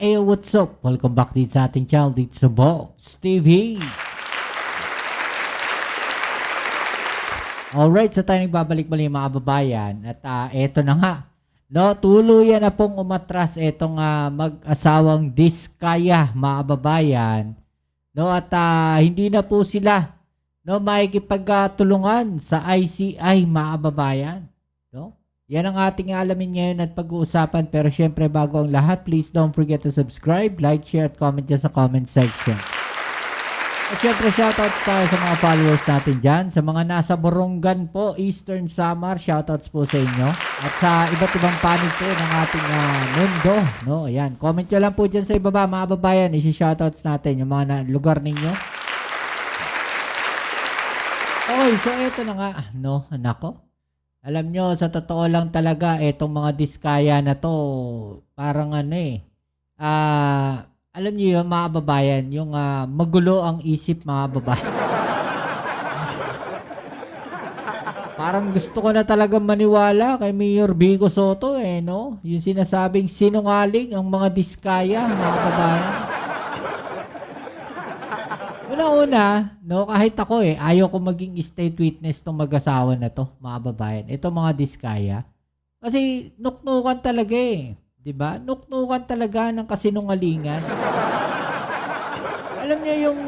Hey, what's up? Welcome back dito sa ating channel dito sa Box TV. Alright, so tayo nagbabalik muli mga kababayan. At eto na nga. No, tuluyan na pong umatras etong mag-asawang Diskaya mga kababayan. No, at hindi na po sila makikipagtulungan sa ICI mga kababayan. No? Yan ang ating alamin ngayon at pag-uusapan. Pero syempre bago ang lahat, please don't forget to subscribe, like, share at comment dyan sa comment section. At syempre shoutouts tayo sa mga followers natin dyan. Sa mga nasa Borongan po, Eastern Samar, shoutouts po sa inyo. At sa iba't ibang panig po ng ating mundo. No? Ayan, comment nyo lang po dyan sa ibaba mga babayan. Isi-shoutouts natin yung mga lugar ninyo. Okay, so eto na nga. No, nako. Alam nyo, sa totoo lang talaga, etong mga Diskaya na to, parang alam nyo yun, mga babayan, yung magulo ang isip, mga babayan. Parang gusto ko na talaga maniwala kay Mayor Vico Soto, no? Yung sinasabing sinungaling ang mga Diskaya, mga babayan. Una-una, no, kahit ako ayaw ko maging state witness tong mag-asawa na to, mga babayan. Ito mga Diskaya. Kasi nuknukan talaga 'di ba? Nuknukan talaga ng kasinungalingan. Alam niyo yung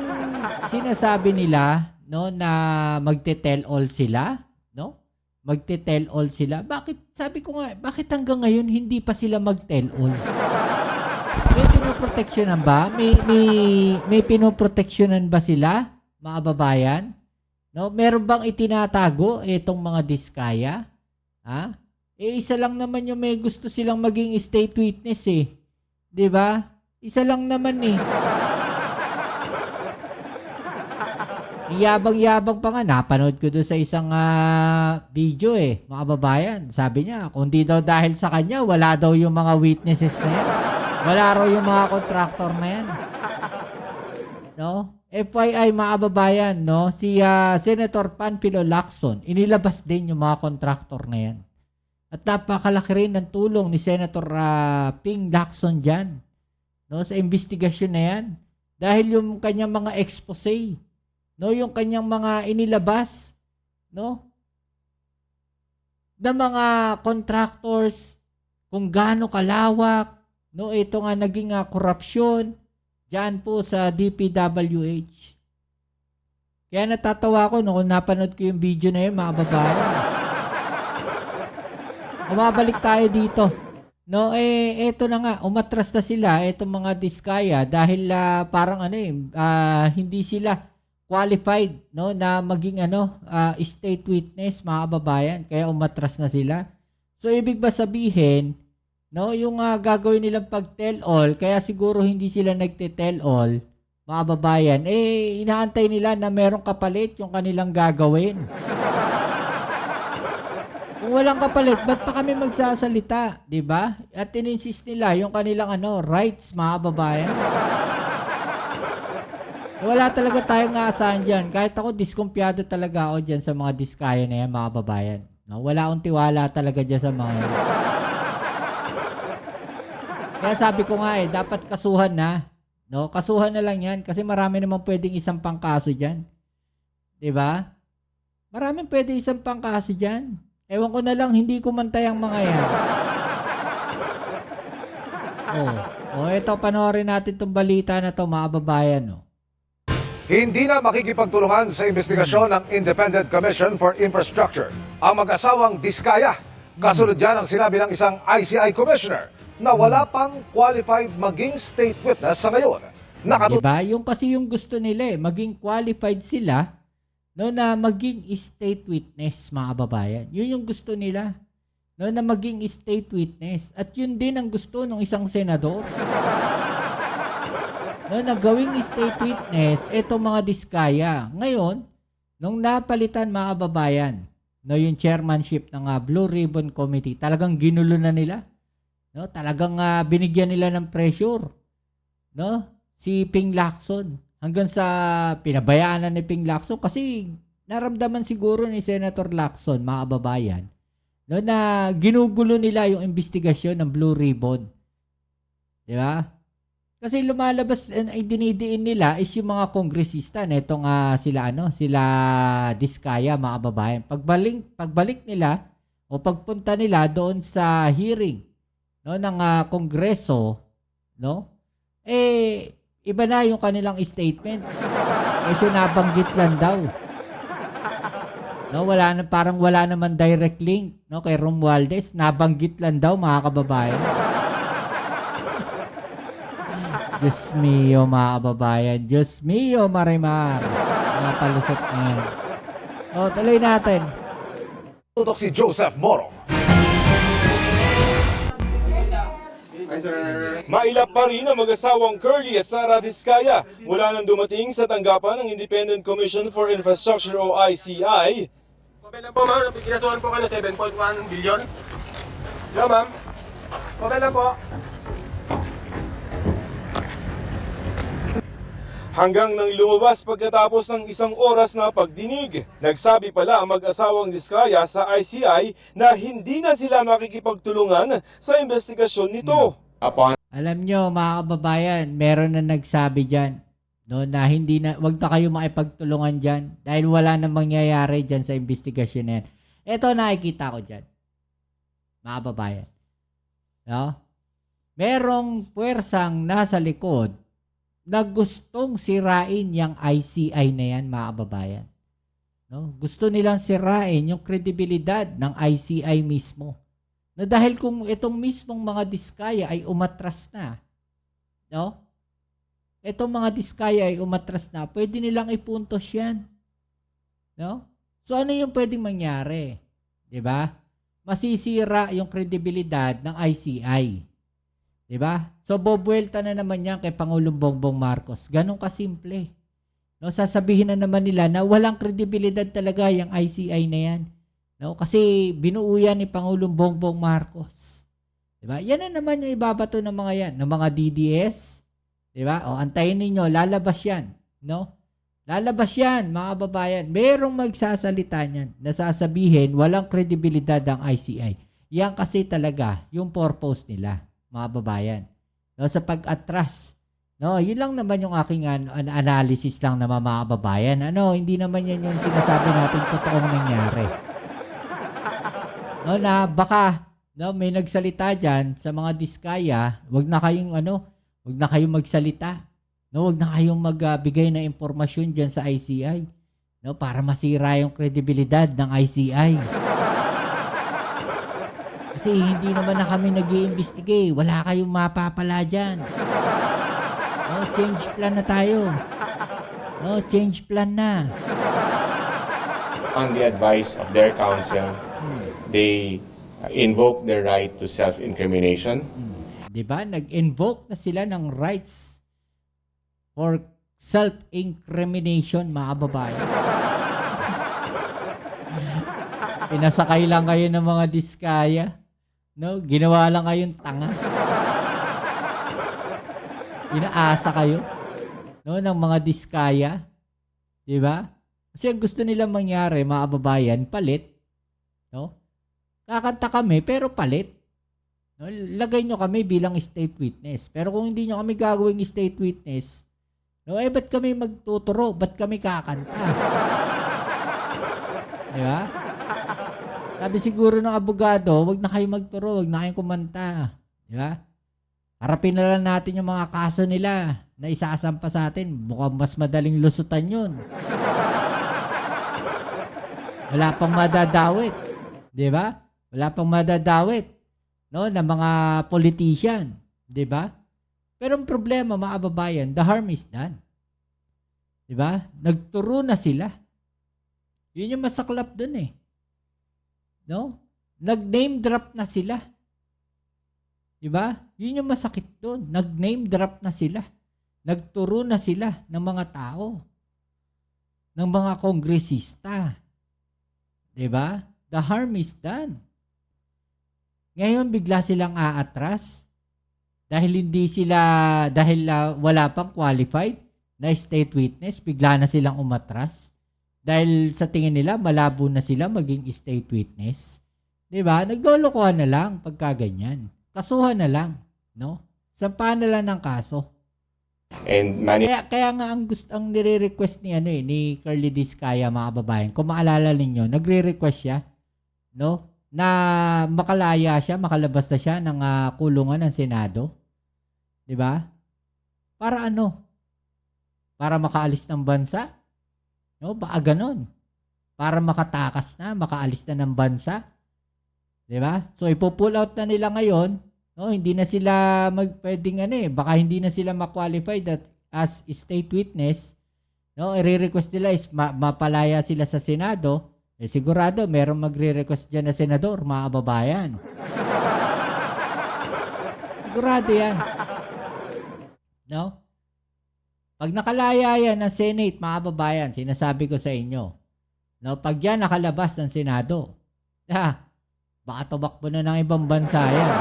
sinasabi nila, no, na magte-tell all sila, no? Magte-tell all sila. Bakit, sabi ko nga, bakit hanggang ngayon hindi pa sila mag-tell all? May pinoproteksyonan ba? May pinoproteksyonan ba sila, mga babayan? No, meron bang itinatago itong mga Diskaya? Ha? Isa lang naman yung may gusto silang maging state witness 'Di ba? Isa lang naman Yabang-yabang pa nga, napanood ko doon sa isang video mga babayan. Sabi niya, kung di daw dahil sa kanya, wala daw yung mga witnesses na yan. Wala raw yung mga contractor na yan. No? FYI mga kababayan, no? Si Senator Panfilo Lacson, inilabas din yung mga contractor na yan. At napakalaki rin ng tulong ni Senator Ping Lacson dyan. No? Sa investigasyon na yan. Dahil yung kanyang mga expose, no? Yung kanyang mga inilabas, no? Na mga contractors, kung gaano kalawak, no, ito nga naging korupsyon diyan po sa DPWH. Kaya natatawa ko kung napanood ko yung video na yun, mga babae. Umabalik tayo dito. No, eto na nga, umatras na sila, etong mga Diskaya dahil parang hindi sila qualified, no, na maging state witness, mga kababayan. Kaya umatras na sila. So ibig ba sabihin, no, yung gagawin nilang pag-tell all, kaya siguro hindi sila nagte-tell all, mga babayan, inaantay nila na merong kapalit yung kanilang gagawin. Kung walang kapalit, ba't pa kami magsasalita, 'di ba? At ininsist nila yung kanilang rights, mga babayan. Wala talaga tayong aasahan dyan. Kahit ako, diskumpiyado talaga ako dyan sa mga Diskaya na yan, mga babayan. No, wala akong tiwala talaga dyan sa mga yan. Kaya sabi ko nga dapat kasuhan na. No? Kasuhan na lang yan kasi marami naman pwedeng isang pangkaso dyan. 'Di ba? Maraming pwede isang pangkaso dyan. Ewan ko na lang, hindi ko mantay ang mga yan. Ito, panoorin natin itong balita na to, mga babayan. Hindi na makikipagtulungan sa investigasyon ng Independent Commission for Infrastructure ang mag-asawang Diskaya. Kasunod yan ang sinabi ng isang ICI commissioner na wala pang qualified maging state witness sa ngayon. Diba? Yung kasi yung gusto nila maging qualified sila, no, na maging state witness, mga babayan. Yun yung gusto nila, no, na maging state witness. At yun din ang gusto ng isang senador. No, na gawing state witness itong mga Diskaya. Ngayon, nung napalitan, mga babayan, no, yung chairmanship ng Blue Ribbon Committee, talagang ginulo na nila. No, talagang binigyan nila ng pressure, no, si Ping Lacson, hanggang sa pinabayaan na ni Ping Lacson kasi naramdaman siguro ni Senator Lacson, mga kababayan, no, na ginugulo nila yung investigasyon ng Blue Ribbon. 'Di ba? Kasi lumalabas, ay dinidiin nila is yung mga kongresista netong sila Diskaya, mga kababayan. Pagbalik nila o pagpunta nila doon sa hearing, no, ng kongreso, no? Iba na yung kanilang statement. Kasi nabanggit lang daw. No, parang wala naman direct link, no, kay Romualdez. Nabanggit lang daw, mga kababayan. Diyos mio, mga kababayan. Diyos mio, Marimar. Mga palusot na yan. O, tuloy natin. Tutok si Joseph Moro. Mailap pa rin ang mag-asawang Curly at Sara Diskaya mula nang dumating sa tanggapan ng Independent Commission for Infrastructure o ICI. Okay lang po ma'am, pinasuhan po kayo ng 7.1 billion. Hello ma'am. Okay lang po. Hanggang nang lumabas pagkatapos ng isang oras na pagdinig. Nagsabi pala ang mag-asawang Diskaya sa ICI na hindi na sila makikipagtulungan sa investigasyon nito. Alam nyo, mga kababayan, meron na nagsabi dyan, no, na wag na kayo makipagtulungan dyan dahil wala na mangyayari dyan sa investigasyon na yan. Ito nakikita ko dyan, mga kababayan. No? Merong puwersang nasa likod na gustong sirain yung ICI na yan, mga kababayan. No? Gusto nilang sirain yung kredibilidad ng ICI mismo. Na dahil kung itong mismong mga Diskaya ay umatras na, no? Itong mga Diskaya ay umatras na, pwede nilang ipuntos yan. No? So ano yung pwedeng mangyari? 'Di ba? Masisira yung kredibilidad ng ICI. 'Di ba? So bobuelta na naman yan kay Pangulong Bongbong Marcos. Ganun kasimple. No, sasabihin na naman nila na walang kredibilidad talaga yung ICI na yan. No, kasi binuo yan ni Pangulong Bongbong Marcos. 'Di ba? Yan na naman yung ibabato ng mga yan, ng mga DDS. 'Di ba? O antayin niyo, lalabas yan, no? Lalabas yan, mga kababayan. Merong magsasalita niyan na sasabihin walang kredibilidad ang ICI. Yan kasi talaga yung purpose nila, mga kababayan. No, sa pag-atras. No, yun lang naman yung aking analysis lang naman, mga kababayan. Ano, hindi naman yan yung sinasabi natin totoong nangyari. No, na baka may nagsalita diyan sa mga Diskaya, wag na kayong magsalita. No, wag na kayong magbigay ng impormasyon diyan sa ICI. No, para masira yung kredibilidad ng ICI. Kasi hindi naman na kami nag-iimbestigate. Wala kayong mapapala diyan. No, change plan na tayo. No, change plan na. On the advice of their counsel, they invoke their right to self-incrimination. Diba? Nag-invoke na sila ng rights for self-incrimination, mga babae. Pinasakay lang kayo ng mga Diskaya. No? Ginawa lang kayong tanga. Inaasa kayo, no, ng mga Diskaya. Diba? Kasi ang gusto nilang mangyari, mga kababayan, palit. No? Kakanta kami, pero palit. No? Lagay nyo kami bilang state witness. Pero kung hindi nyo kami gagawing state witness, no, ba't kami magtuturo? Ba't kami kakanta? Diba? Sabi siguro ng abogado, wag na kayo magturo, wag na kayong kumanta. Diba? Harapin na lang natin yung mga kaso nila na isasampa sa atin. Mukhang mas madaling lusutan yun. Wala pang madadawit. Di ba? Wala pang madadawit, no, ng mga politician. Di ba? Pero ang problema, mga kababayan, the harm is done. Di ba? Nagturo na sila. Yun yung masaklap dun eh. No? Nag-name drop na sila. Di ba? Yun yung masakit dun. Nag-name drop na sila. Nagturo na sila ng mga tao. Ng mga kongresista. Diba? The harm is done. Ngayon bigla silang aatras dahil wala pang qualified na state witness, bigla na silang umatras dahil sa tingin nila malabo na sila maging state witness. Diba? Naglolokohan na lang pagka ganyan. Kasuhan na lang, no? Sampahan na lang ng kaso. and Kaya nga ang nire-request ni ni Curly Discaya, mga kababayan, kung maalala ninyo, nagre-request siya, no, na makalaya siya, makalabas na siya ng kulungan ng Senado. 'Di ba? Para ano? Para makaalis ng bansa? No, baka ganon. Para makatakas na, makaalis na ng bansa. 'Di ba? So ipo-pull out na nila ngayon. No, hindi na sila pwedeng baka hindi na sila ma-qualify as state witness. No, i-request nila is mapalaya sila sa Senado. Sigurado merong magre-request diyan na senador, mga kababayan. Sigurado 'yan. No? Pag nakalaya yan ng Senate, mga kababayan, sinasabi ko sa inyo. No, pag yan nakalabas ng Senado, baka tumakbo na ng ibang bansa yan.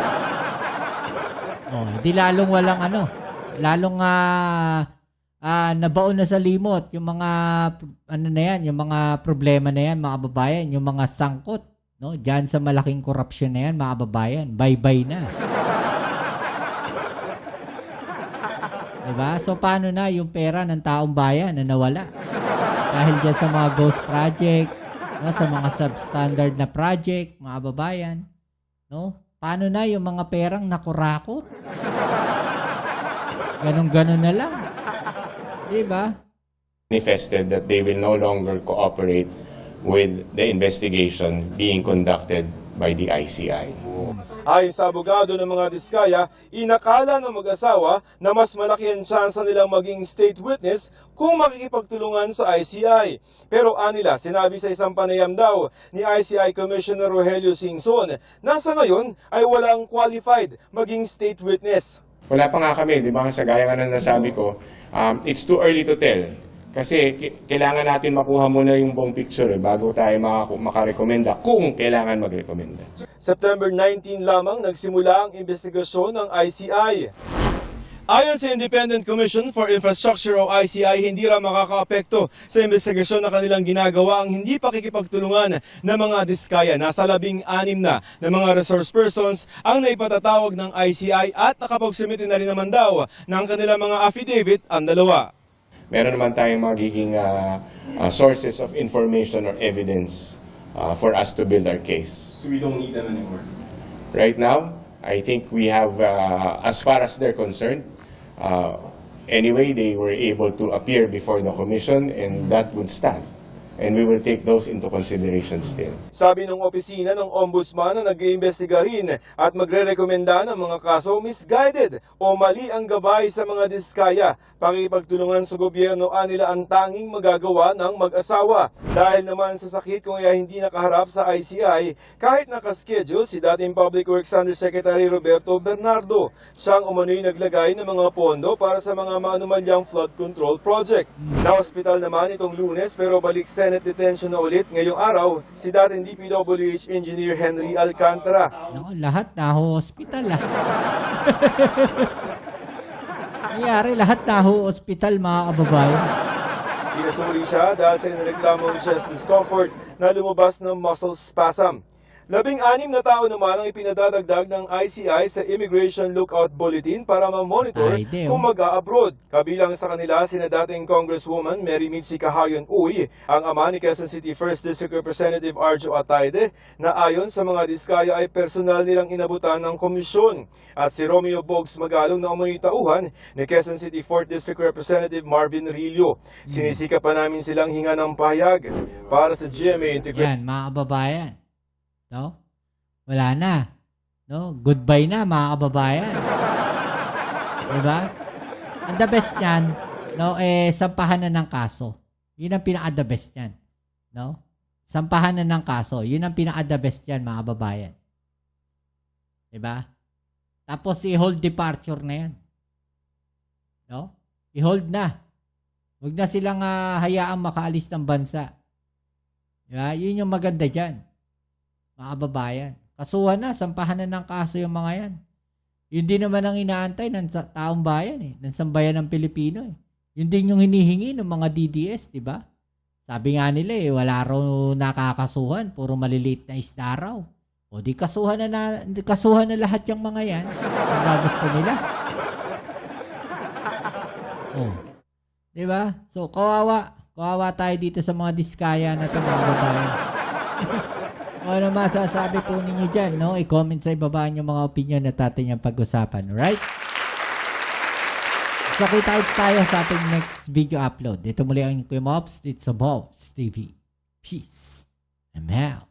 Di lalong walang lalong nabaon na sa limot yung mga yung mga problema na yan, mga kababayan, yung mga sangkot, no, diyan sa malaking korupsyon na yan, mga kababayan, bye-bye na. Diba? So paano na yung pera ng taong bayan na nawala? Dahil diyan sa mga ghost project, no, sa mga substandard na project, mga kababayan, no? Paano na yung mga perang nakurakot? Ganon-ganon na lang. Diba? manifested that they will no longer cooperate with the investigation being conducted by the ICI. Ayon sa abogado ng mga Diskaya, inakala ng mag-asawa na mas malaki ang tsansa nilang maging state witness kung makikipagtulungan sa ICI. Pero anila, sinabi sa isang panayam daw ni ICI Commissioner Rogelio Singson na sa ngayon ay walang qualified maging state witness. Wala pa nga kami, di ba? Sa gaya nga ng nasabi ko, it's too early to tell. Kasi kailangan natin makuha muna yung buong picture bago tayo makarekomenda kung kailangan magrekomenda. September 19 lamang nagsimula ang investigasyon ng ICI. Ayon sa Independent Commission for Infrastructure o ICI, hindi raw makakaapekto sa investigasyon na kanilang ginagawa ang hindi pakikipagtulungan ng mga Diskaya. Nasa 16 na mga resource persons ang naipatatawag ng ICI at nakapag-submit na rin naman daw ng kanilang mga affidavit ang dalawa. Meron naman tayong magiging sources of information or evidence for us to build our case. So we don't need them anymore? Right now, I think we have, as far as they're concerned, anyway, they were able to appear before the commission and that would stand. And we will take those into consideration still. Sabi ng opisina ng ombudsman na nag-iimbestiga rin at magre-rekomenda ng mga kaso misguided o mali ang gabay sa mga Diskaya. Pakipagtulungan sa gobyerno anila ang tanging magagawa ng mag-asawa. Dahil naman sa sakit kung kaya hindi nakaharap sa ICI, kahit nakaschedule si dating Public Works Undersecretary Roberto Bernardo. Siyang umano'y naglagay ng mga pondo para sa mga maanumalyang flood control project. Na-hospital naman itong Lunes pero balik Senate detention na ulit ngayong araw si dating DPWH Engineer Henry Alcantara. Naku, lahat na hospital Nangyari, lahat na hospital, mga kababayan. Pinasuri siya dahil sa inireklamong chest discomfort na lumabas ng muscle spasm. 16 na tao naman ang ipinadadagdag ng ICI sa Immigration Lookout Bulletin para ma-monitor kung mag-a-abroad. Kabilang sa kanila sina dating Congresswoman Mary Mitzi Cahayon Uy, ang ama ni Quezon City 1st District Representative Arjo Atayde, na ayon sa mga Diskaya ay personal nilang inabutan ng komisyon. At si Romeo Bogs Magalong na umano'y tauhan ni Quezon City 4th District Representative Marvin Rillo. Sinisika pa namin silang hinga ng pahayag para sa GMA Integrated. Yan, mga kababayan. No? Wala na. No? Goodbye na, mga kababayan. Diba? Ang the best niyan, no, sampahan na ng kaso. Yun ang pinaka-the best niyan. No? Sampahan na ng kaso. Yun ang pinaka-the best niyan, mga kababayan. Diba? Tapos i-hold departure na yan. No? I-hold na. Huwag na silang hayaang makaalis ng bansa. Diba? Yun yung maganda dyan. Mga kababayan. Kasuhan na, sampahan na ng kaso yung mga yan. Yun din naman ang inaantay ng taong bayan ng sambayan ng Pilipino Yun din yung hinihingi ng mga DDS, di ba? Sabi nga nila wala raw nakakasuhan, puro maliliit na isda raw. O di kasuhan na lahat yung mga yan. Ang gusto nila. Oh. 'Di ba? So, kawawa. Kawawa tayo dito sa mga diskaya na ito, mga babae. Ano masasabi po ninyo dyan, no? I-comment sa ibaba yung mga opinion na atin yung pag-usapan, right? So, kita-kits tayo sa ating next video upload. Dito muli ang Kuya Mops. It's a Bobs TV. Peace. I'm out.